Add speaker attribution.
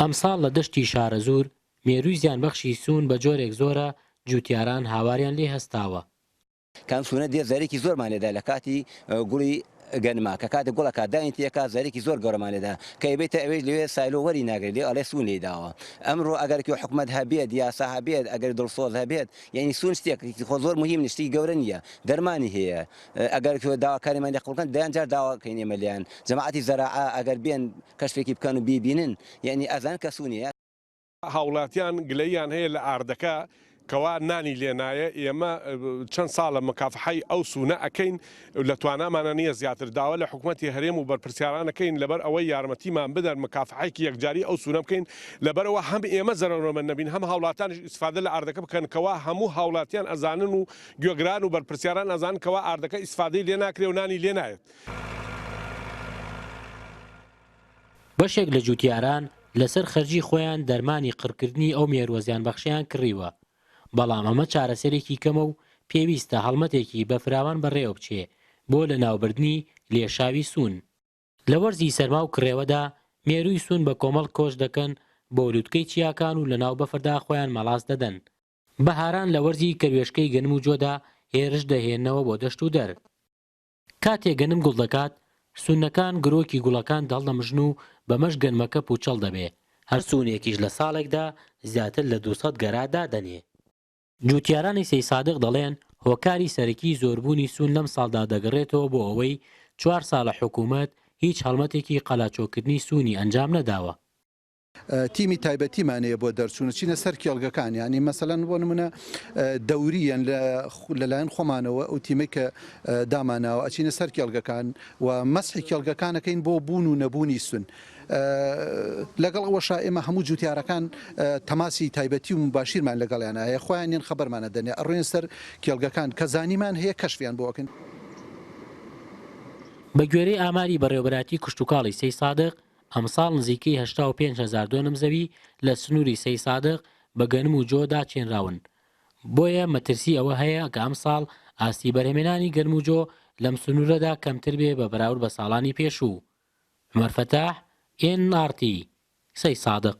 Speaker 1: ئەمساڵ لە دەشتی شارەزور مێرووی زیانبەخشی سوون بە جۆرێک زۆرە جوتیاران هاواریان لێ هەستاوە.
Speaker 2: کام سوونە دێ زەرێکی زۆرمان لێدا لە کاتی گوڵی گەنما کە کاتێک گوڵەکە داینتیەکە زەرێکی زۆر گەورەمان لێدا کە بێتە ئەوێ لێ سایلۆ وەری ناگرێت لێ ئەڵێ سوون لێداوە. ئەمڕۆ ئەگەرکی حکومەت هەبێت یاسا هەبێت ئەگەر دڵسۆز هەبێت یعنی سوون شتێکی خۆ زۆر مهم نیشتی گەورە نییە دەرمانی هەیە ئەگەر داواکاریمان لێ قوڵکەن دەیانجار داواکەین ئێمە لیان جەماعەتی زەراعە ئەگەر بێن کەشفێکی بکەن و بیبینن یعنی ئەزان کە سوونیە.
Speaker 3: هاوڵاتیان گلەیان هەیە لە ئاردەکە کەوا نانی لێنایە ئێمە چەند ساڵە مکافحەی ئەو سوونە ئەەکەین لە توانامانە نییە زیاتر داوا لە حکوومەتی هەرێم و بەرپرسیارانەکەین لەبەر ئەوەی یارمەتیمان بدەن مکافحەیەکی یەکجاری ئەو سوونە بکەین لەبەرەوە هەم ئێمە زەرەڕۆمە نەبین هەم هاوڵاتانش ئیسفادە لە ئاردەکە بکەن کەوا هەموو هاوڵاتیان ئەزانن و گوێگران و بەرپرسیاران ئەزانن کەوا ئاردەکە ئیسفادەی لێ ناکرێ و نانی لێ نایێت.
Speaker 1: بەشێک لە جوتیاران لەسەر خەرجی خۆیان دەرمانی قڕکردنی ئەو مێرووە زیانبەخشیان کڕیوە، بەڵام ئەمە چارەسەرێکی کەمە و پێویستە هەڵمەتێکی بە فراوان بەڕێوە بچێ بۆ لە ناوبردنی لێشاوی سوون. لە وەرزی سەرما و کڕێوەدا مێرووی سوون بە کۆمەڵ کۆش دەکەن بۆ لووتکەی چیاکان و لە ناو بەفردا خۆیان مەڵاس دەدەن. بەهاران لە وەرزی کەروێشکەی گەنم و جۆدا هێرش دەهێننەوە بۆ دەشت و دەر. کاتێک گەنم گوڵ دەکات سوونەکان گرۆکی گوڵەکان دەڵدەمژن و بەمەش گەنمەکە پوچەڵ دەبێ، هەر سوونێکیش لە ساڵێکدا زیاتر لە 200 گەرا دادەنێ. جوتیارانی سەی سادق دەڵێن هۆکاری سەرەکی زۆربوونی سوون لەم ساڵدا دەگەڕێتەوە بۆ ئەوەی 4 ساڵە حکوومەت هیچ هەڵمەتێکی قەلاچۆکردنی سوونی ئەنجام نەداوە.
Speaker 4: تیمی تایبەتیمانەیە بۆ دەرچوونە چینە سەر کێڵگەکان ینی مەسەلەن بۆ نمونە دەوریان لەلایەن خۆمانەوە ئەو تیمەی کە داماناوە ئەچینە سەر کێڵگەکان و مەسحی کێڵگەکانەکەین بۆ بوون و نەبوونی سوون. لەگەڵ ئەوە ئێمە هەموو جوتیارەکان تەماسی تایبەتی و مباشیرمان لەگەڵیان هەیە خۆیانیان خەبەرمانە دەنێ ئەڕێن سەر کێڵگەکان کە زانیمان هەیە کەشفیان بۆکەن.
Speaker 1: بە گوێرەی ئاماری بەڕێوەبەراتی کشتتوکاڵی سەی سادق ئەمساڵ نزیکەی 85,000 دۆنم زەوی لە سنووری سەی سادق بە گەنم و جۆدا چێنراون. بۆیە مەترسی ئەوە هەیە کە ئەمساڵ ئاستی بەرهێمێنانی گەنم و جۆ لەم سنوورەدا کەمتر بێ بە بەراورد بە ساڵانی پێشوو. عومەر فەتاح، NRT سەی سادق.